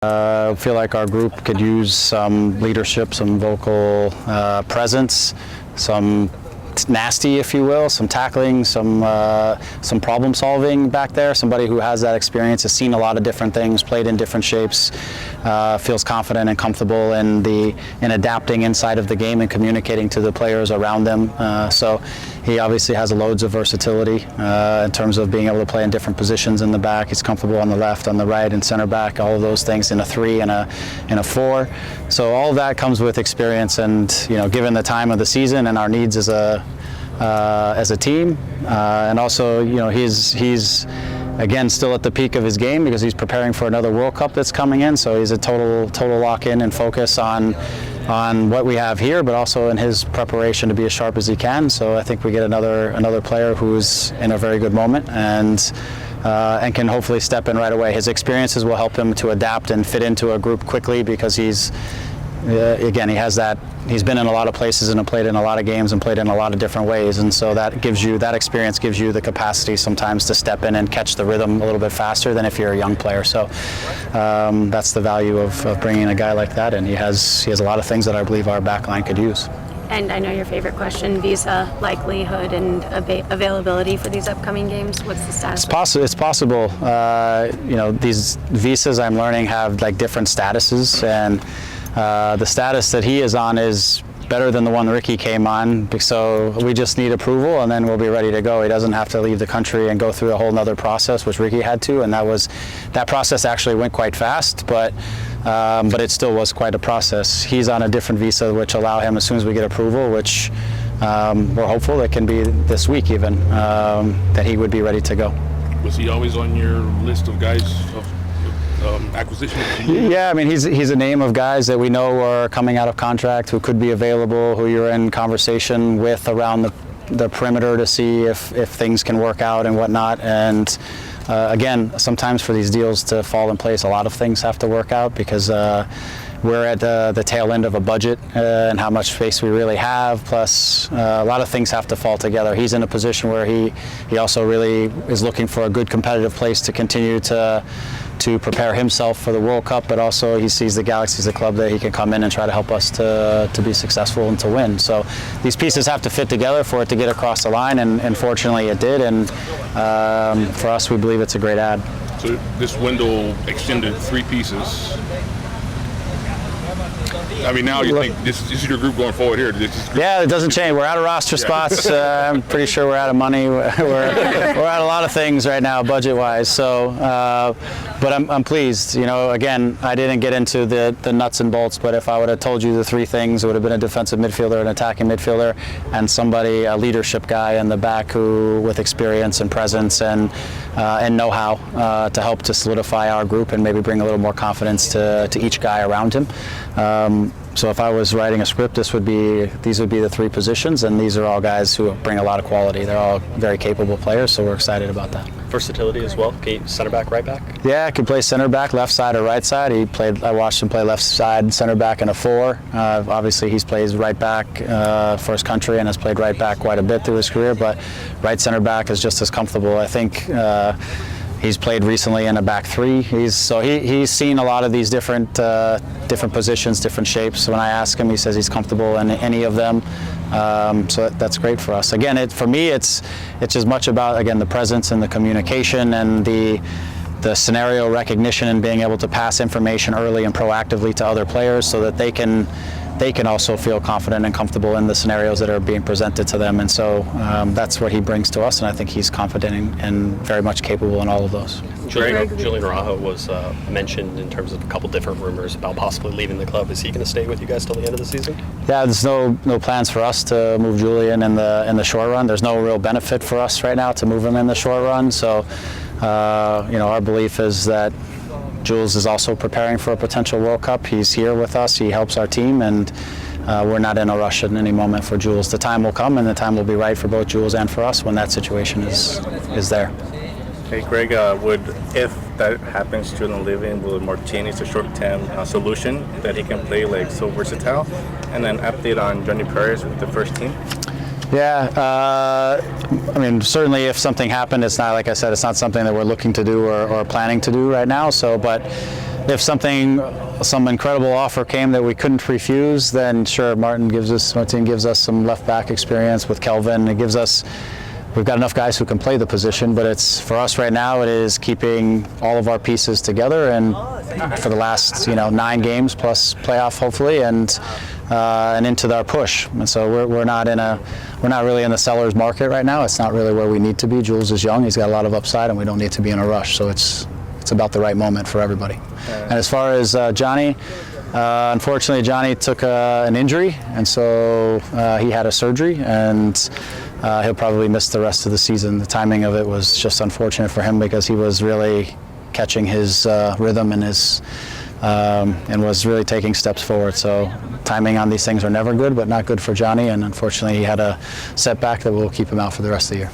I feel like our group could use some leadership, some vocal presence, some nasty, if you will, some tackling, some problem solving back there. Somebody who has that experience, has seen a lot of different things, played in different shapes, feels confident and comfortable in adapting inside of the game and communicating to the players around them. So he obviously has loads of versatility in terms of being able to play in different positions in the back. He's comfortable on the left, on the right, and center back, all of those things in a 3 and a 4. So all of that comes with experience, and given the time of the season and our needs as a team, and also he's again still at the peak of his game because he's preparing for another World Cup that's coming in. So he's a total lock-in and focus on what we have here, but also in his preparation to be as sharp as he can. So I think we get another player who's in a very good moment and can hopefully step in right away. His experiences will help him to adapt and fit into a group quickly because he's been in a lot of places and played in a lot of games and played in a lot of different ways, and so that experience gives you the capacity sometimes to step in and catch the rhythm a little bit faster than if you're a young player. So that's the value of bringing a guy like that, and he has a lot of things that I believe our back line could use. And I know your favorite question, visa likelihood and availability for these upcoming games. What's the status? It's possible. These visas, I'm learning, have like different statuses, and the status that he is on is better than the one Ricky came on, so we just need approval and then we'll be ready to go. He doesn't have to leave the country and go through a whole nother process, which Ricky had to, and that process actually went quite fast, but it still was quite a process. He's on a different visa which allow him, as soon as we get approval, which we're hopeful it can be this week even, that he would be ready to go. Was he always on your list of guys of acquisition? Yeah, I mean, he's a name of guys that we know are coming out of contract, who could be available, who you're in conversation with around the perimeter to see if things can work out and whatnot. And again, sometimes for these deals to fall in place, a lot of things have to work out because we're at the tail end of a budget and how much space we really have, plus a lot of things have to fall together. He's in a position where he also really is looking for a good competitive place to continue to prepare himself for the World Cup, but also he sees the Galaxy as a club that he can come in and try to help us to be successful and to win. So these pieces have to fit together for it to get across the line, and fortunately it did, and for us we believe it's a great ad. So this window extended 3 pieces. I mean, now you think this is your group going forward here? Yeah, it doesn't change. We're out of roster spots. I'm pretty sure we're out of money. We're out a lot of things right now, budget-wise. So, but I'm pleased. Again, I didn't get into the nuts and bolts, but if I would have told you the 3 things, it would have been a defensive midfielder, an attacking midfielder, and a leadership guy in the back who with experience and presence and know-how to help to solidify our group and maybe bring a little more confidence to each guy around him. So if I was writing a script, these would be the 3 positions, and these are all guys who bring a lot of quality. They're all very capable players, so we're excited about that. Versatility as well. Center back, right back? Yeah, I can play center back, left side or right side. I watched him play left side, center back in a 4. Obviously, he's plays right back for his country and has played right back quite a bit through his career, but right center back is just as comfortable. I think he's played recently in a back 3. He's seen a lot of these different positions, different shapes. When I ask him, he says he's comfortable in any of them. So that's great for us. Again, for me, it's as much about, again, the presence and the communication and the scenario recognition and being able to pass information early and proactively to other players so that they can also feel confident and comfortable in the scenarios that are being presented to them. And so that's what he brings to us, and I think he's confident and very much capable in all of those. Julian Araujo was mentioned in terms of a couple different rumors about possibly leaving the club. Is he going to stay with you guys till the end of the season? Yeah, there's no plans for us to move Julian in the short run. There's no real benefit for us right now to move him in the short run. So our belief is that Jules is also preparing for a potential World Cup. He's here with us. He helps our team, and we're not in a rush at any moment for Jules. The time will come, and the time will be right for both Jules and for us when that situation is there. Hey, Greg, if that happens, Julian leaving, will Martinez a short-term solution that he can play so versatile? And then update on Johnny Perez with the first team? Yeah, I mean, certainly if something happened, it's not, like I said, it's not something that we're looking to do or planning to do right now. So, but if some incredible offer came that we couldn't refuse, then sure, Martin gives us some left back experience with Kelvin. We've got enough guys who can play the position, but it's for us right now. It is keeping all of our pieces together, and for the last 9 games plus playoff hopefully, and into our push. And so we're not really in the seller's market right now. It's not really where we need to be. Jules is young; he's got a lot of upside, and we don't need to be in a rush. So it's about the right moment for everybody. And as far as Johnny. Unfortunately, Johnny took an injury, and so he had a surgery, and he'll probably miss the rest of the season. The timing of it was just unfortunate for him because he was really catching his rhythm and was really taking steps forward. So timing on these things are never good, but not good for Johnny, and unfortunately he had a setback that will keep him out for the rest of the year.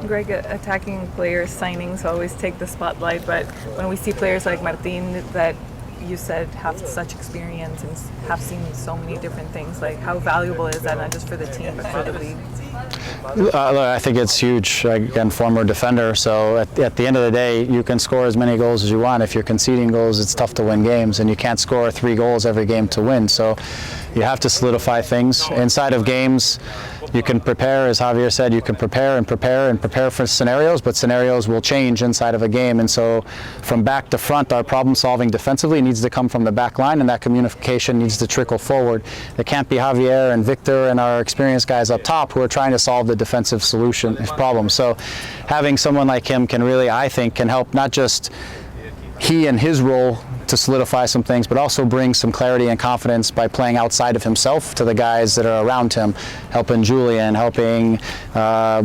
Greg, attacking players' signings always take the spotlight, but when we see players like Martin that you said have such experience and have seen so many different things, like how valuable is that, not just for the team but for the league? I think it's huge. Again, former defender, so at the end of the day, you can score as many goals as you want. If you're conceding goals, it's tough to win games, and you can't score 3 goals every game to win. So you have to solidify things. Inside of games, you can prepare, as Javier said, you can prepare for scenarios, but scenarios will change inside of a game. And so from back to front, our problem solving defensively needs to come from the back line, and that communication needs to trickle forward. It can't be Javier and Victor and our experienced guys up top who are trying to solve the defensive problem. So having someone like him can really, I think, can help not just he and his role to solidify some things, but also bring some clarity and confidence by playing outside of himself to the guys that are around him, helping Julian, helping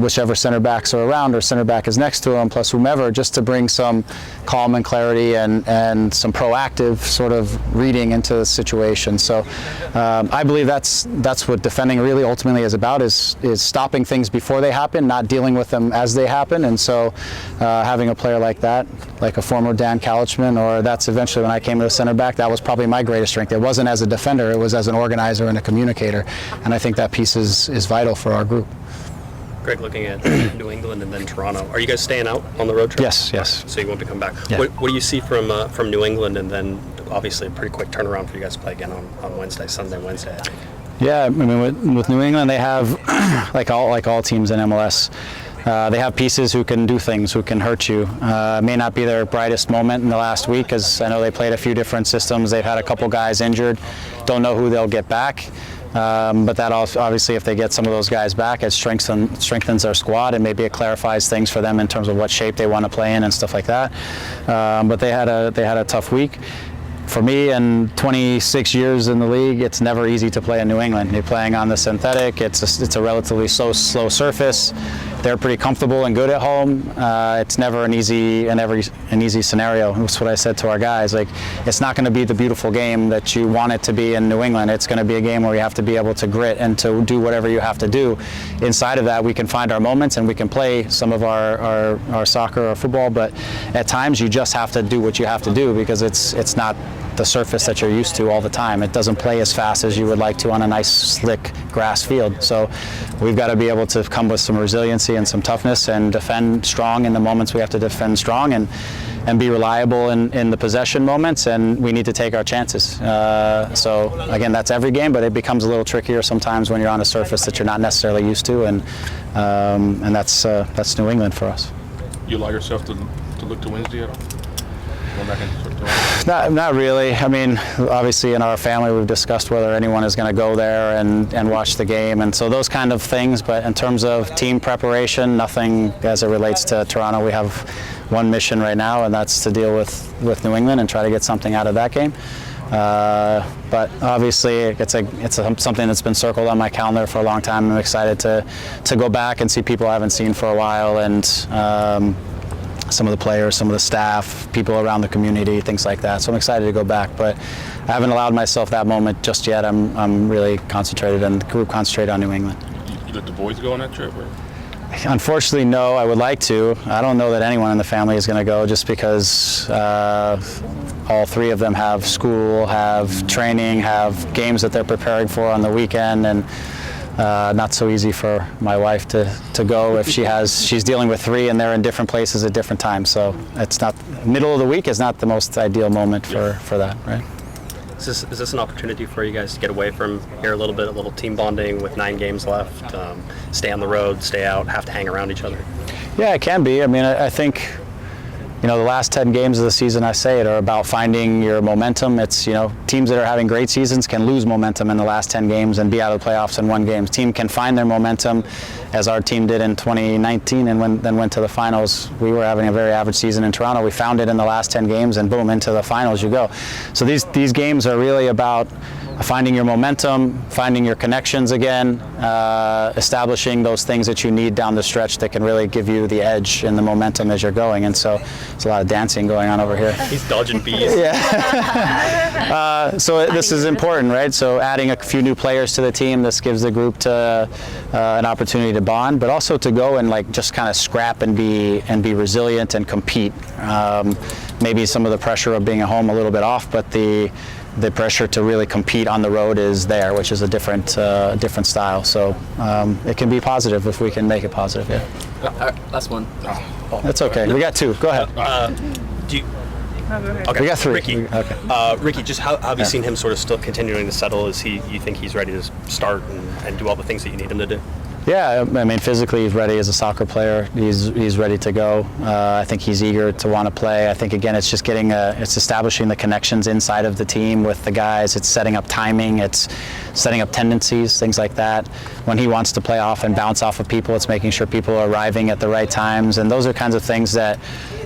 whichever center backs are around or center back is next to him, plus whomever, just to bring some calm and clarity and some proactive sort of reading into the situation. So I believe that's what defending really ultimately is about, is stopping things before they happen, not dealing with them as they happen. And so having a player like that, like a former Dan Kalichman, or that's eventually when I came to the center back, that was probably my greatest strength. It wasn't as a defender, it was as an organizer and a communicator. And I think that piece is vital for our group. Greg, looking at New England and then Toronto, are you guys staying out on the road trip? Yes. So you won't be coming back. Yeah. What do you see from New England, and then obviously a pretty quick turnaround for you guys to play again on Wednesday, I think? Yeah, I mean, with New England, they have, like all teams in MLS, they have pieces who can do things, who can hurt you. It may not be their brightest moment in the last week, because I know they played a few different systems. They've had a couple guys injured. Don't know who they'll get back. But that also, obviously, if they get some of those guys back, it strengthens their squad, and maybe it clarifies things for them in terms of what shape they want to play in and stuff like that. But they had a tough week. For me, in 26 years in the league, it's never easy to play in New England. You're playing on the synthetic. It's a relatively slow surface. They're pretty comfortable and good at home. It's never an easy scenario. That's what I said to our guys. Like, it's not going to be the beautiful game that you want it to be in New England. It's going to be a game where you have to be able to grit and to do whatever you have to do. Inside of that, we can find our moments and we can play some of our soccer or football. But at times, you just have to do what you have to do, because it's not the surface that you're used to all the time. It doesn't play as fast as you would like to on a nice, slick grass field. So we've got to be able to come with some resiliency and some toughness and defend strong in the moments we have to defend strong, and be reliable in the possession moments, and we need to take our chances. So again, that's every game, but it becomes a little trickier sometimes when you're on a surface that you're not necessarily used to, and that's New England for us. You allow yourself to look to Wednesday at all? Going back into Not really. I mean, obviously in our family we've discussed whether anyone is going to go there and watch the game, and so those kind of things. But in terms of team preparation, nothing as it relates to Toronto. We have one mission right now, and that's to deal with New England and try to get something out of that game. But obviously it's something that's been circled on my calendar for a long time. I'm excited to go back and see people I haven't seen for a while, and some of the players, some of the staff, people around the community, things like that. So I'm excited to go back, but I haven't allowed myself that moment just yet. I'm really concentrated, and the group concentrated on New England. You let the boys go on that trip, or? Unfortunately, no. I would like to. I don't know that anyone in the family is going to go, just because all 3 of them have school, have training, have games that they're preparing for on the weekend, and not so easy for my wife to go if she's dealing with 3 and they're in different places at different times. So it's not, middle of the week is not the most ideal moment for that, right? Is this an opportunity for you guys to get away from here a little team bonding with 9 games left, stay on the road, stay out, have to hang around each other? Yeah, it can be. I mean, I think, the last 10 games of the season, I say it, are about finding your momentum. It's, teams that are having great seasons can lose momentum in the last 10 games and be out of the playoffs in 1 game. Team can find their momentum, as our team did in 2019, and then went to the finals. We were having a very average season in Toronto. We found it in the last 10 games, and boom, into the finals you go. So these games are really about finding your momentum, finding your connections again, establishing those things that you need down the stretch that can really give you the edge and the momentum as you're going. And so there's a lot of dancing going on over here. He's dodging bees. So this is important, right? So adding a few new players to the team, this gives the group an opportunity to bond, but also to go and just kind of scrap and be resilient and compete. Maybe some of the pressure of being at home a little bit off, but the pressure to really compete on the road is there, which is a different style. So it can be positive if we can make it positive. Yeah. Last one. That's okay. We got 2. Go ahead. Do you, No, go ahead. okay, We got 3. Ricky, Okay. Ricky, just how have you seen him sort of still continuing to settle? You think he's ready to start and do all the things that you need him to do? Yeah, I mean, physically he's ready as a soccer player. He's ready to go. I think he's eager to want to play. I think, again, it's just it's establishing the connections inside of the team with the guys. It's setting up timing. It's setting up tendencies, things like that. When he wants to play off and bounce off of people, it's making sure people are arriving at the right times. And those are kinds of things that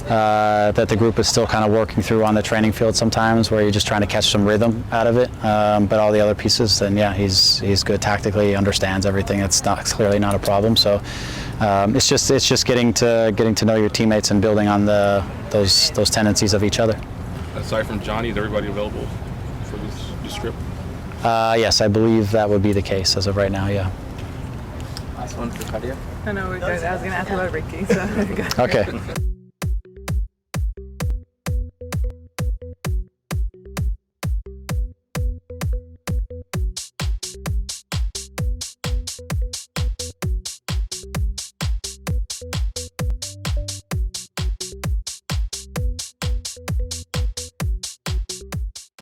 the group is still kind of working through on the training field sometimes, where you're just trying to catch some rhythm out of it. But all the other pieces, then yeah, he's good tactically, understands everything. It's clearly not a problem. So it's just getting to know your teammates and building on those tendencies of each other. Aside from Johnny, is everybody available for this trip? Yes, I believe that would be the case as of right now. Yeah. Last one for Katia. No, we're good. I was going to ask about Ricky. So Okay.